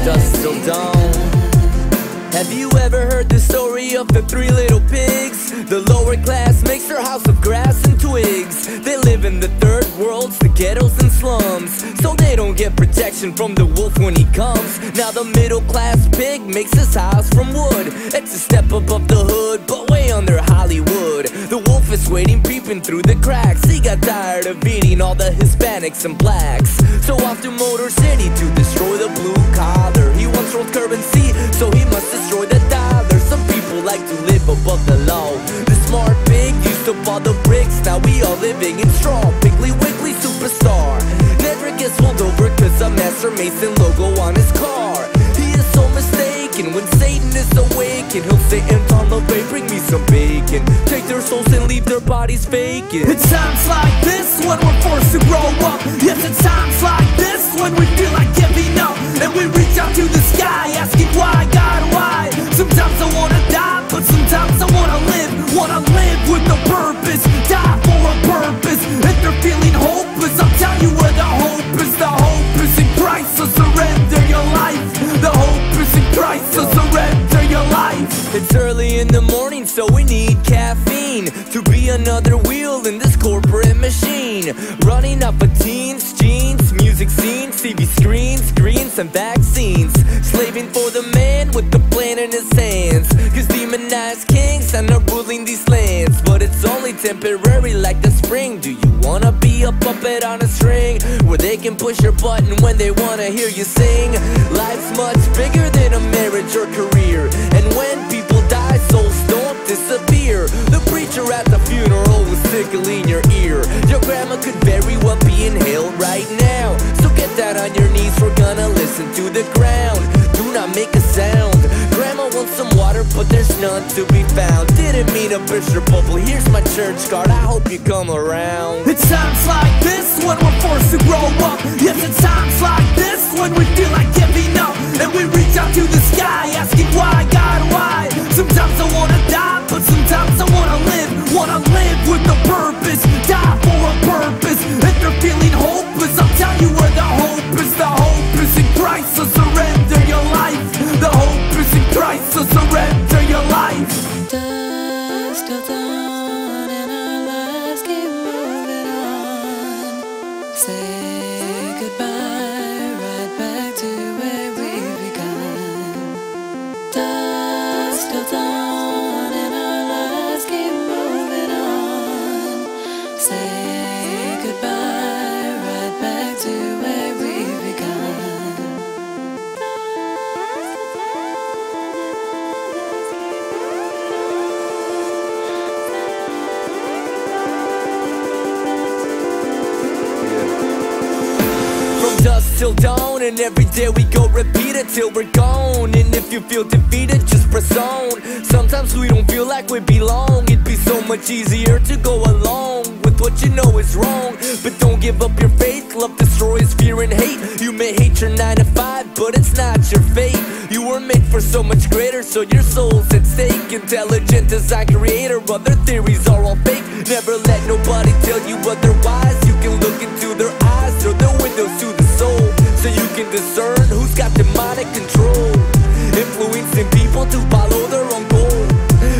dusk till dawn. Have you ever heard the story of the three little pigs? The lower class makes their house of grass and twigs. They live in the third worlds, the ghettos and slums, so they don't get protection from the wolf when he comes. Now the middle class pig makes his house from wood. It's a step above the hood, but way under Hollywood. The wolf is waiting, peeping through the cracks. He got tired of eating all the Hispanics and blacks, so off to Motor City to destroy the blue collar. He once ruled currency, so he must destroy the dollar. Some people like to live above the law. The smart pig used to fall the bricks, now we all living in straw. Piggly Wiggly superstar never gets pulled over cause a Master Mason logo on his car. He is so mistaken when Satan is awakened. He'll say, Anton LaVey, bring me some bacon. Take their souls and leave their bodies vacant. It's times like this when we're forced to grow up. Yes, it's times like this when we feel like giving up, and we reach out to the sky asking why, God, why? Sometimes I wanna die, but sometimes I wanna live. Wanna live with a purpose, die for a purpose. If they're feeling hopeless, I'll tell you where the hope is. The hope is in Christ, so surrender your life. The hope is in Christ, so surrender your life. It's early in the morning, so we need caffeine to be another wheel in this corporate machine. Running off of teens, jeans, music scenes, TV screens, greens and vaccines. Slaving for the man with the plan in his hands, cause demonized kings are not ruling these lands. But it's only temporary like the spring. Do you wanna be a puppet on a string, where they can push your button when they wanna hear you sing? Life's much bigger than a marriage or career, and when people die, souls don't disappear. The preacher at the funeral was tickling your ear. Your grandma could very well be in hell right now, so get down on your knees, we're gonna listen to the ground. Do not make a sound. Grandma wants some water, but there's none to be found. Didn't mean to burst your bubble, here's my church card, I hope you come around. It's times like this when we're forced to grow up. Yes, it's times like this when we feel like giving up, and we reach out to the sky asking why, God, why? Sometimes I wanna die, but sometimes I wanna live. Wanna live with a purpose, die for a purpose. If you're feeling hopeless, I'll tell you where the hope is. The hope is in Christ, so surrender your life. The hope is in Christ, so surrender your life. Dusk till dawn and our lives keep moving on. Say goodbye, right back to where we began. Dusk till dawn and our lives keep moving on. Say goodbye, right back to where we began. Dusk till dawn, and every day we go repeat it till we're gone. And if you feel defeated, just press on. Sometimes we don't feel like we belong. It'd be so much easier to go along with what you know is wrong. But don't give up your faith, love destroys fear and hate. You may hate your 9 to 5, but it's not your fate. You were made for so much greater, so your soul's at stake. Intelligent design creator, other theories are all fake. Never let nobody tell you otherwise. You can look into their eyes, they're the windows to the soul, so you can discern who's got demonic control, influencing people to follow their own goal.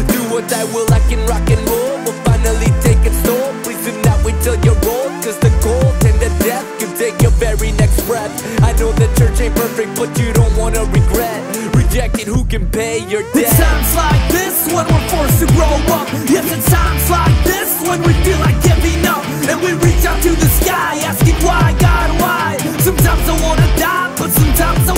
Do what I will, I can rock and roll, will finally take its toll. Please do not wait till you're old, cause the cold and the death can take your very next breath. I know the church ain't perfect, but you don't wanna regret rejecting who can pay your debt. It's times like this when we're forced to grow up. Yes, it's times like this when we feel like giving up, and we reach out to the sky asking why, God, why? Sometimes I wanna die, but sometimes I